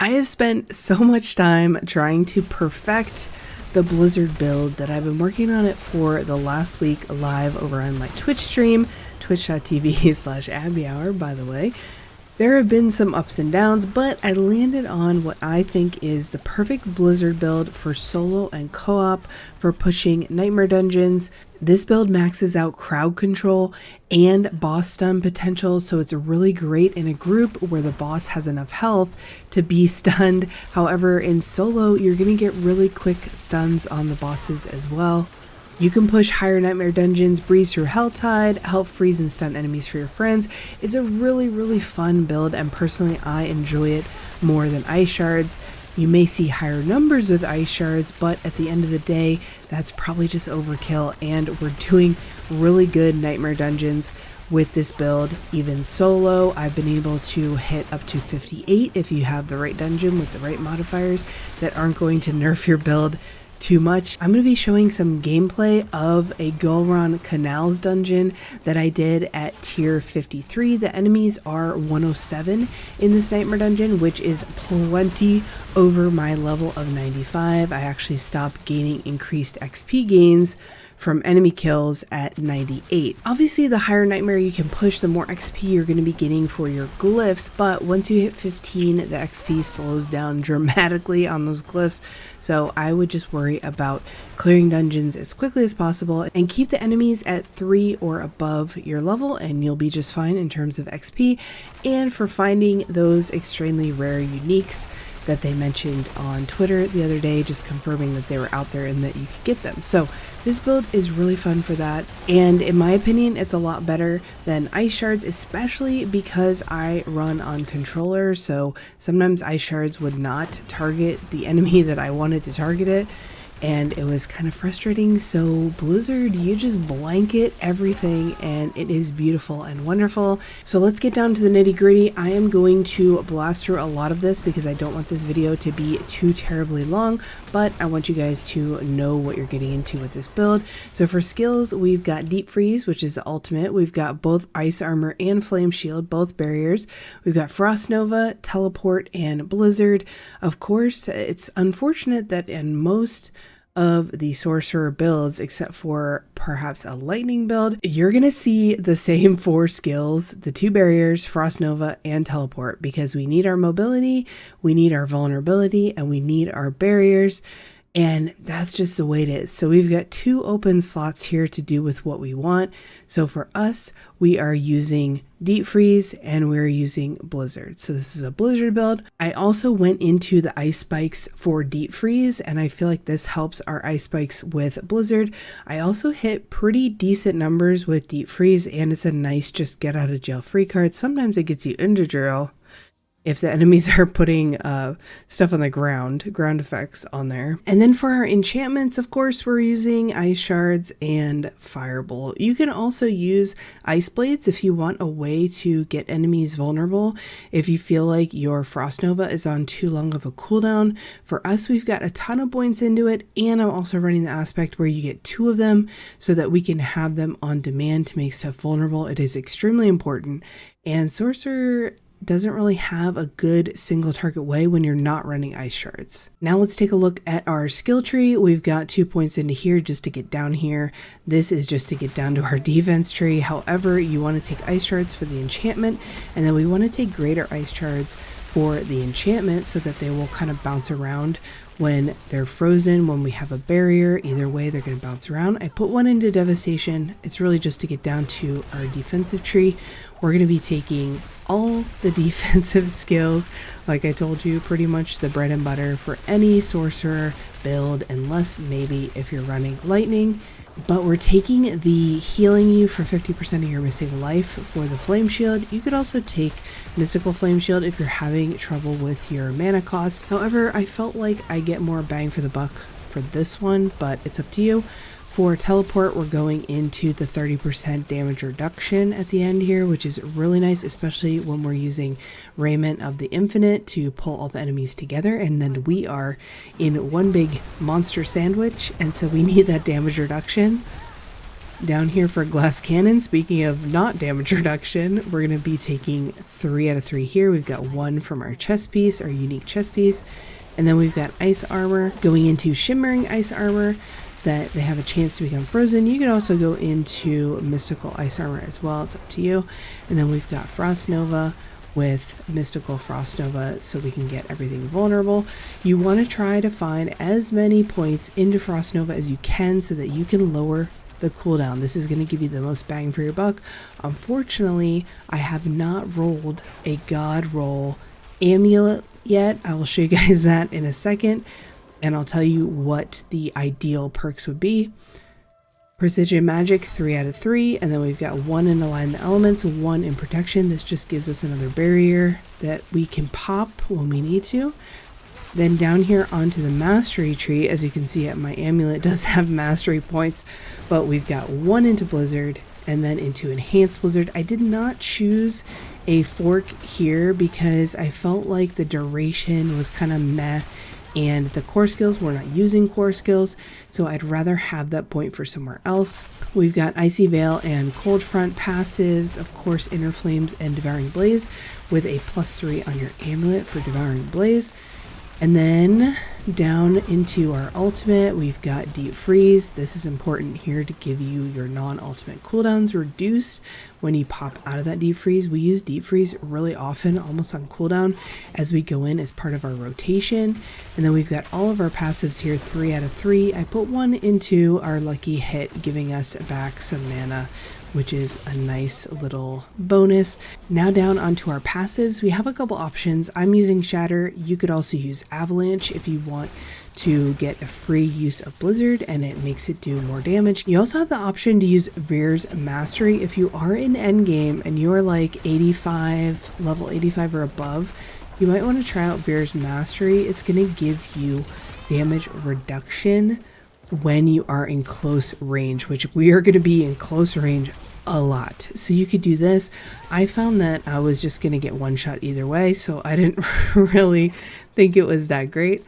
I have spent so much time trying to perfect the Blizzard build that I've been working on it for the last week live over on my Twitch stream, twitch.tv/abbyhour, by the way. There have been some ups and downs, but I landed on what I think is the perfect Blizzard build for solo and co-op for pushing nightmare dungeons. This build maxes out crowd control and boss stun potential, so it's really great in a group where the boss has enough health to be stunned. However, in solo, you're going to get really quick stuns on the bosses as well. You can push higher nightmare dungeons, breeze through helltide, help freeze and stun enemies for your friends. It's a really fun build, and personally I enjoy it more than ice shards. You may see higher numbers with ice shards, but at the end of the day, that's probably just overkill, and we're doing really good nightmare dungeons with this build. Even solo, I've been able to hit up to 58 if you have the right dungeon with the right modifiers that aren't going to nerf your build too much. I'm going to be showing some gameplay of a Golron Canals dungeon that I did at tier 53. The enemies are 107 in this nightmare dungeon, which is plenty over my level of 95. I actually stopped gaining increased XP gains from enemy kills at 98. Obviously, the higher nightmare you can push, the more XP you're going to be getting for your glyphs, but once you hit 15, the XP slows down dramatically on those glyphs, so I would just worry about clearing dungeons as quickly as possible and keep the enemies at 3 or above your level, and you'll be just fine in terms of XP and for finding those extremely rare uniques that they mentioned on Twitter the other day, just confirming that they were out there and that you could get them. So this build is really fun for that, and in my opinion it's a lot better than ice shards, especially because I run on controller, so sometimes ice shards would not target the enemy that I wanted to target it, and it was kind of frustrating. So Blizzard, you just blanket everything and it is beautiful and wonderful. So let's get down to the nitty gritty. I am going to blast through a lot of this because I don't want this video to be too terribly long, but I want you guys to know what you're getting into with this build. So for skills, we've got Deep Freeze, which is the ultimate. We've got both Ice Armor and Flame Shield, both barriers. We've got Frost Nova, Teleport, and Blizzard. Of course, it's unfortunate that in most of the Sorcerer builds, except for perhaps a lightning build, you're gonna see the same 4 skills, the 2 barriers, Frost Nova, and Teleport, because we need our mobility, we need our vulnerability, and we need our barriers, and that's just the way it is. So we've got 2 open slots here to do with what we want. So for us, we are using Deep Freeze and we're using Blizzard. So this is a Blizzard build. I also went into the ice spikes for Deep Freeze, and I feel like this helps our ice spikes with Blizzard. I also hit pretty decent numbers with Deep Freeze, and it's a nice just get out of jail free card. Sometimes it gets you into jail if the enemies are putting stuff on the ground effects on there. And then for our enchantments, of course, we're using Ice Shards and Firebolt. You can also use Ice Blades if you want a way to get enemies vulnerable, if you feel like your Frost Nova is on too long of a cooldown. For us, we've got a ton of points into it, and I'm also running the aspect where you get 2 of them so that we can have them on demand to make stuff vulnerable. It is extremely important, and Sorcerer doesn't really have a good single target way when you're not running ice shards. Now let's take a look at our skill tree. We've got 2 points into here just to get down here. This is just to get down to our defense tree. However, you want to take ice shards for the enchantment, and then we want to take greater ice shards for the enchantment so that they will kind of bounce around when they're frozen. When we have a barrier, either way they're going to bounce around. I put 1 into devastation. It's really just to get down to our defensive tree. We're going to be taking all the defensive skills, like I told you, pretty much the bread and butter for any sorcerer build, unless maybe if you're running lightning. But we're taking the healing you for 50% of your missing life for the flame shield. You could also take mystical flame shield if you're having trouble with your mana cost. However, I felt like I get more bang for the buck for this one, but it's up to you. For teleport, we're going into the 30% damage reduction at the end here, which is really nice, especially when we're using Raiment of the Infinite to pull all the enemies together, and then we are in one big monster sandwich, and so we need that damage reduction. Down here for glass cannon, speaking of not damage reduction, we're going to be taking 3 out of 3 here. We've got 1 from our chest piece, our unique chest piece. And then we've got ice armor going into shimmering ice armor that they have a chance to become frozen. You can also go into mystical ice armor as well. It's up to you. And then we've got frost nova with mystical frost nova so we can get everything vulnerable. You want to try to find as many points into frost nova as you can so that you can lower the cooldown. This is going to give you the most bang for your buck. Unfortunately, I have not rolled a god roll amulet yet. I will show you guys that in a second, and I'll tell you what the ideal perks would be. Precision magic, 3 out of 3, and then we've got 1 in align the elements, 1 in protection. This just gives us another barrier that we can pop when we need to. Then down here onto the mastery tree, as you can see, my amulet does have mastery points, but we've got 1 into blizzard and then into enhanced blizzard. I did not choose a fork here because I felt like the duration was kind of meh, and the core skills, we're not using core skills, so I'd rather have that point for somewhere else. We've got Icy Veil and Cold Front passives, of course, Inner Flames and Devouring Blaze with a +3 on your amulet for Devouring Blaze. And then down into our ultimate, we've got Deep Freeze. This is important here to give you your non-ultimate cooldowns reduced when you pop out of that Deep Freeze. We use Deep Freeze really often, almost on cooldown, as we go in as part of our rotation. And then we've got all of our passives here, 3 out of 3. I put 1 into our lucky hit, giving us back some mana, which is a nice little bonus. Now down onto our passives, we have a couple options. I'm using Shatter. You could also use Avalanche if you want to get a free use of Blizzard and it makes it do more damage. You also have the option to use Veer's Mastery. If you are in endgame and you're like 85, level 85 or above, you might want to try out Veer's Mastery. It's going to give you damage reduction when you are in close range, which we are going to be in close range a lot. So you could do this. I found that I was just going to get one shot either way, so I didn't really think it was that great,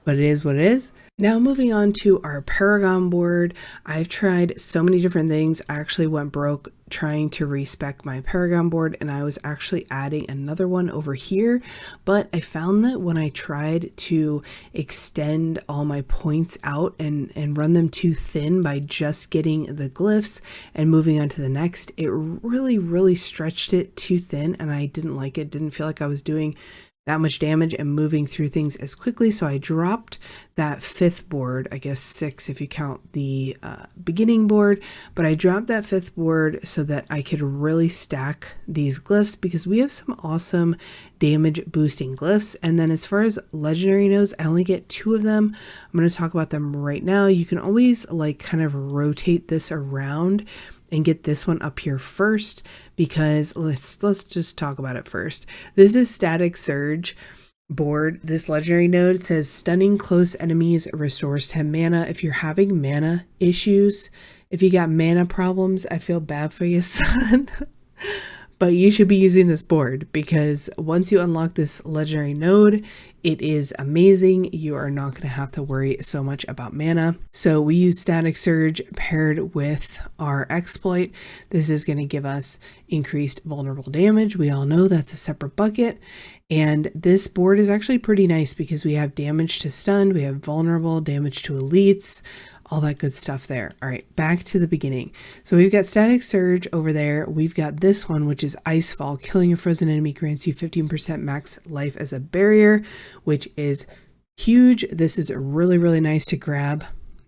but it is what it is. Now moving on to our Paragon board. I've tried so many different things. I actually went broke trying to respec my Paragon board, and I was actually adding another one over here, but I found that when I tried to extend all my points out and run them too thin by just getting the glyphs and moving on to the next, it really stretched it too thin, and I didn't like it. Didn't feel like I was doing that much damage and moving through things as quickly, so I dropped that 5th board, I guess 6 if you count the beginning board, but I dropped that 5th board so that I could really stack these glyphs because we have some awesome damage boosting glyphs. And then as far as legendary nodes, I only get 2 of them. I'm going to talk about them right now. You can always like kind of rotate this around and get this one up here first, because let's just talk about it first. This is Static Surge board. This legendary node says stunning close enemies, restores 10 mana. If you're having mana issues, if you got mana problems, I feel bad for you, son. But you should be using this board because once you unlock this legendary node, it is amazing. You are not going to have to worry so much about mana. So we use Static Surge paired with our exploit. This is going to give us increased vulnerable damage. We all know that's a separate bucket. And this board is actually pretty nice because we have damage to stun, we have vulnerable, damage to elites, all that good stuff there. All right, back to the beginning. So we've got Static Surge over there. We've got this one, which is Icefall. Killing a frozen enemy grants you 15% max life as a barrier, which is huge. This is really nice to grab,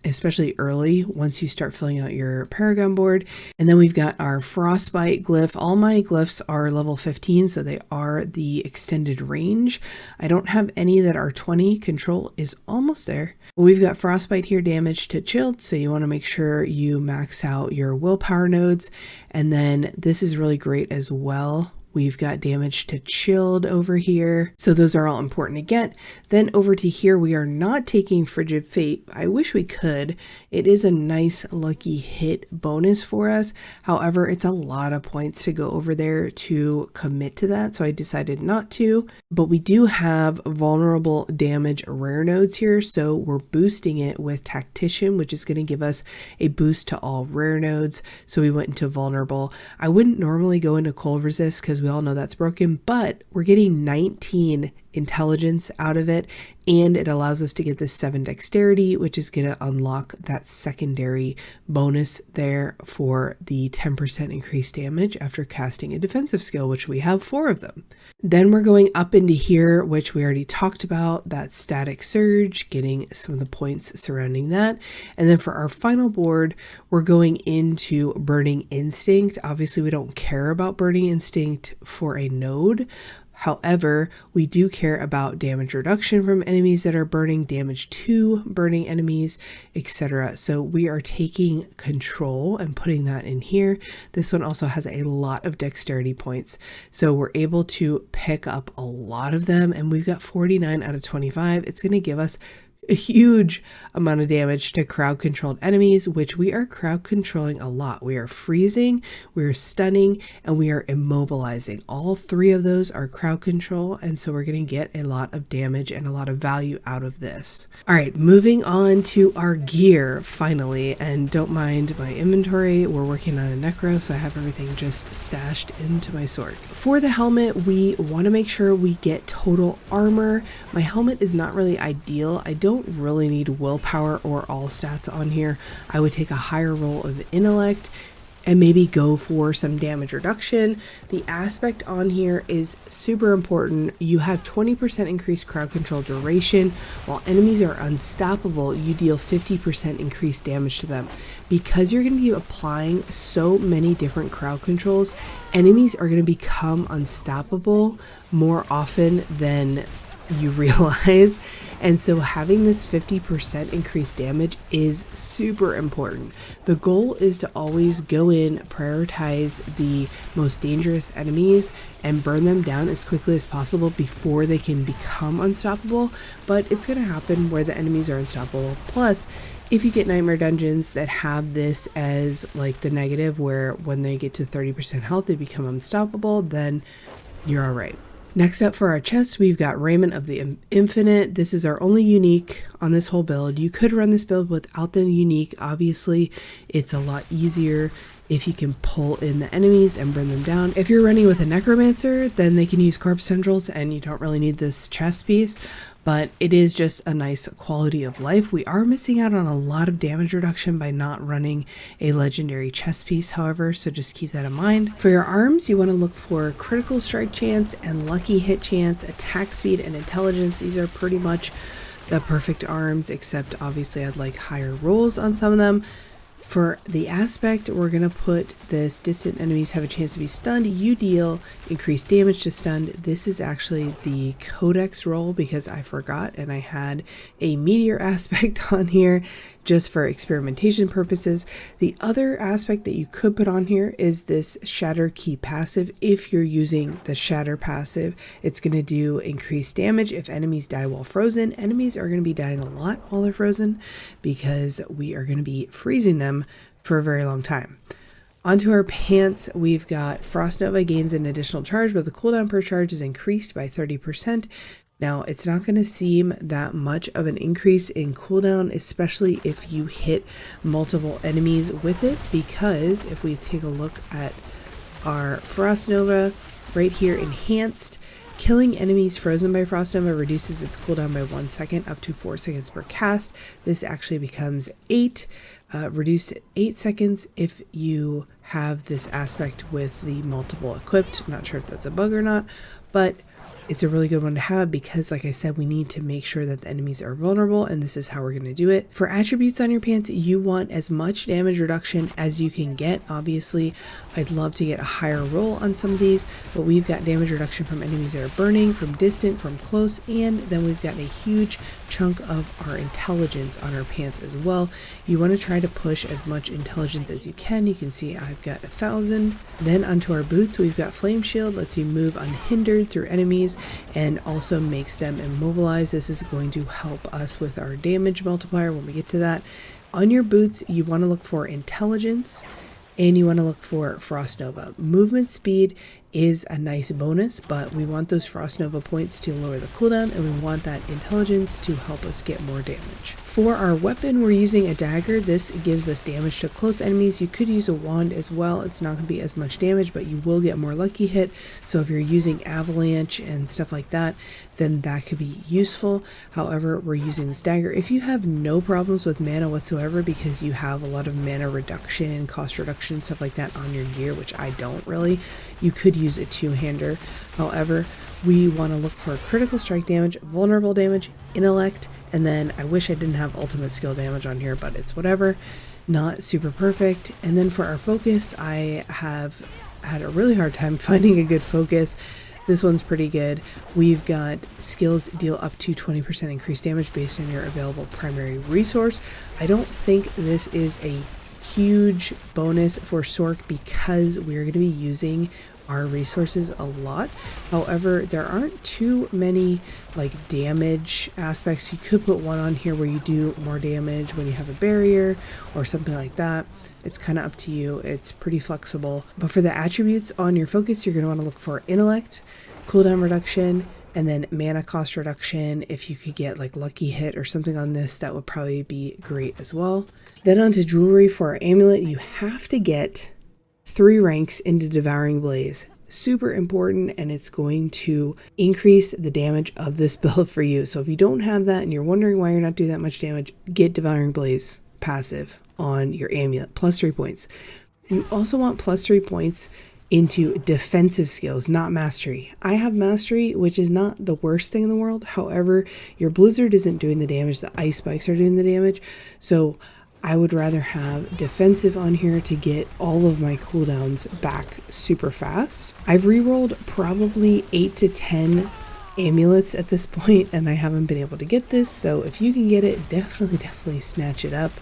especially early once you start filling out your Paragon board. And then we've got our Frostbite glyph. All my glyphs are level 15, so they are the extended range. I don't have any that are 20. Control is almost there. We've got Frostbite here, damage to chilled, so you want to make sure you max out your willpower nodes. And then this is really great as well. We've got damage to chilled over here. So those are all important to get. Then over to here, we are not taking Frigid Fate. I wish we could. It is a nice lucky hit bonus for us. However, it's a lot of points to go over there to commit to that. So I decided not to, but we do have vulnerable damage rare nodes here. So we're boosting it with Tactician, which is going to give us a boost to all rare nodes. So we went into vulnerable. I wouldn't normally go into cold resist because we all know that's broken, but we're getting 19 intelligence out of it, and it allows us to get this 7 dexterity, which is going to unlock that secondary bonus there for the 10% increased damage after casting a defensive skill, which we have 4 of them. Then we're going up into here, which we already talked about, that static surge, getting some of the points surrounding that. And then for our final board, we're going into Burning Instinct. Obviously, we don't care about Burning Instinct for a node. However, we do care about damage reduction from enemies that are burning, damage to burning enemies, etc. So we are taking control and putting that in here. This one also has a lot of dexterity points. So we're able to pick up a lot of them, and we've got 49 out of 25. It's going to give us a huge amount of damage to crowd controlled enemies, which we are crowd controlling a lot. We are freezing, we are stunning, and we are immobilizing. All 3 of those are crowd control, and so we're going to get a lot of damage and a lot of value out of this. All right, moving on to our gear finally, and don't mind my inventory. We're working on a necro, so I have everything just stashed into my sword. For the helmet, we want to make sure we get total armor. My helmet is not really ideal. I don't really need willpower or all stats on here. I would take a higher roll of intellect and maybe go for some damage reduction. The aspect on here is super important. You have 20% increased crowd control duration. While enemies are unstoppable, you deal 50% increased damage to them. Because you're going to be applying so many different crowd controls, enemies are going to become unstoppable more often than you realize. And so having this 50% increased damage is super important. The goal is to always go in, prioritize the most dangerous enemies, and burn them down as quickly as possible before they can become unstoppable. But it's going to happen where the enemies are unstoppable. Plus, if you get nightmare dungeons that have this as like the negative, where when they get to 30% health, they become unstoppable, then you're all right. Next up for our chest, we've got Raiment of the Infinite. This is our only unique on this whole build. You could run this build without the unique. Obviously, it's a lot easier if you can pull in the enemies and burn them down. If you're running with a necromancer, then they can use corpse tendrils and you don't really need this chest piece, but it is just a nice quality of life. We are missing out on a lot of damage reduction by not running a legendary chest piece, however, so just keep that in mind. For your arms, you want to look for critical strike chance and lucky hit chance, attack speed, and intelligence. These are pretty much the perfect arms, except obviously I'd like higher rolls on some of them. For the aspect, we're going to put this distant enemies have a chance to be stunned. You deal increased damage to stunned. This is actually the codex roll because I forgot and I had a meteor aspect on here just for experimentation purposes. The other aspect that you could put on here is this shatter key passive. If you're using the shatter passive, it's going to do increased damage if enemies die while frozen. Enemies are going to be dying a lot while they're frozen because we are going to be freezing them for a very long time. Onto our pants, we've got Frost Nova gains an additional charge, but the cooldown per charge is increased by 30%. Now, it's not going to seem that much of an increase in cooldown, especially if you hit multiple enemies with it, because if we take a look at our Frost Nova right here, enhanced, killing enemies frozen by Frost Nova reduces its cooldown by 1 second up to 4 seconds per cast. This actually becomes 8, reduced to 8 seconds if you have this aspect with the multiple equipped. I'm not sure if that's a bug or not, but It's a really good one to have because, like I said, we need to make sure that the enemies are vulnerable, and this is how we're going to do it. For attributes on your pants, you want as much damage reduction as you can get. Obviously, I'd love to get a higher roll on some of these, but we've got damage reduction from enemies that are burning, from distant, from close, and then we've got a huge chunk of our intelligence on our pants as well. You want to try to push as much intelligence as you can. You can see I've got 1,000. Then onto our boots, we've got flame shield, lets you move unhindered through enemies and also makes them immobilized. This is going to help us with our damage multiplier when we get to that. On your boots, you want to look for intelligence and you want to look for Frost Nova. Movement speed is a nice bonus, but we want those Frost Nova points to lower the cooldown, and we want that intelligence to help us get more damage. For our weapon, we're using a dagger. This gives us damage to close enemies. You could use a wand as well. It's not going to be as much damage, but you will get more lucky hit. So if you're using avalanche and stuff like that, then that could be useful. However, we're using this dagger. If you have no problems with mana whatsoever because you have a lot of mana reduction, cost reduction, stuff like that on your gear, which I don't really, you could use a two-hander. However, we want to look for critical strike damage, vulnerable damage, intellect, and then I wish I didn't have ultimate skill damage on here, but it's whatever. Not super perfect. And then for our focus, I have had a really hard time finding a good focus. This one's pretty good. We've got skills deal up to 20% increased damage based on your available primary resource. I don't think this is a huge bonus for Sorc because we're going to be using our resources a lot. However, there aren't too many like damage aspects. You could put one on here where you do more damage when you have a barrier or something like that. It's kind of up to you. It's pretty flexible. But for the attributes on your focus, you're going to want to look for intellect, cooldown reduction, and then mana cost reduction. If you could get like lucky hit or something on this, that would probably be great as well. Then onto jewelry. For our amulet, you have to get 3 ranks into Devouring Blaze. Super important, and it's going to increase the damage of this build for you. So if you don't have that and you're wondering why you're not doing that much damage, get Devouring Blaze passive on your amulet, plus 3 points. You also want plus 3 points into defensive skills, not mastery. I have mastery, which is not the worst thing in the world. However, your blizzard isn't doing the damage, the ice spikes are doing the damage. So I would rather have defensive on here to get all of my cooldowns back super fast. I've rerolled probably 8 to 10 amulets at this point, and I haven't been able to get this. So if you can get it, definitely snatch it up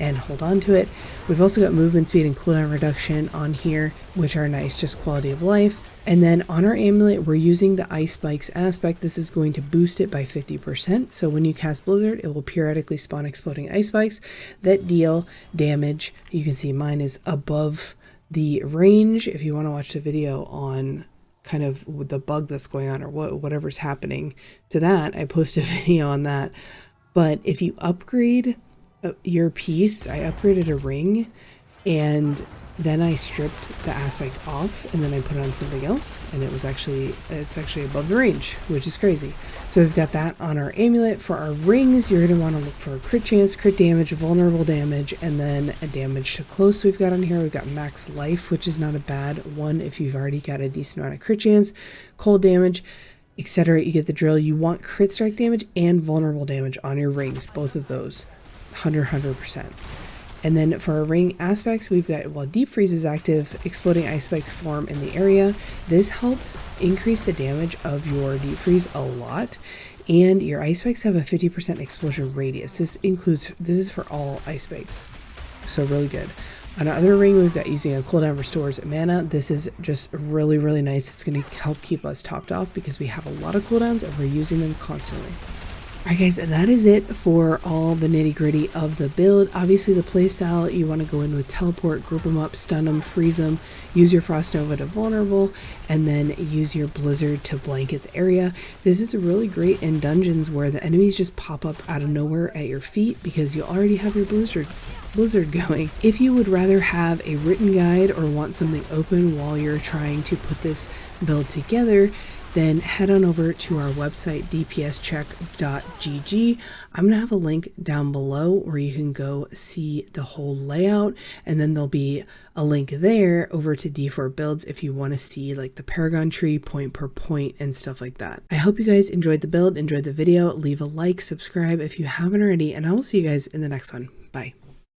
and hold on to it. We've also got movement speed and cooldown reduction on here, which are nice, just quality of life. And then on our amulet, we're using the ice spikes aspect. This is going to boost it by 50%. So when you cast Blizzard, it will periodically spawn exploding ice spikes that deal damage. You can see mine is above the range. If you want to watch the video on kind of the bug that's going on or whatever's happening to that, I posted a video on that. But if you upgrade your piece, I upgraded a ring, and then I stripped the aspect off, and then I put on something else, and it's actually above the range, which is crazy. So we've got that on our amulet. For our rings, you're going to want to look for a crit chance, crit damage, vulnerable damage, and then a damage to close. We've got on here, we've got max life, which is not a bad one if you've already got a decent amount of crit chance, cold damage, etc. You get the drill. You want crit strike damage and vulnerable damage on your rings, both of those, 100%. And then for our ring aspects, we've got, while Deep Freeze is active, exploding ice spikes form in the area. This helps increase the damage of your Deep Freeze a lot. And your ice spikes have a 50% explosion radius. This is for all ice spikes. So really good. On our other ring, we've got using a cooldown restores mana. This is just really nice. It's going to help keep us topped off because we have a lot of cooldowns and we're using them constantly. Alright guys, that is it for all the nitty gritty of the build. Obviously the playstyle, you want to go in with teleport, group them up, stun them, freeze them, use your Frost Nova to vulnerable, and then use your Blizzard to blanket the area. This is really great in dungeons where the enemies just pop up out of nowhere at your feet because you already have your Blizzard going. If you would rather have a written guide or want something open while you're trying to put this build together, then head on over to our website, dpscheck.gg. I'm going to have a link down below where you can go see the whole layout, and then there'll be a link there over to D4 builds if you want to see like the Paragon tree point per point and stuff like that. I hope you guys enjoyed the build, enjoyed the video. Leave a like, subscribe if you haven't already, and I will see you guys in the next one. Bye.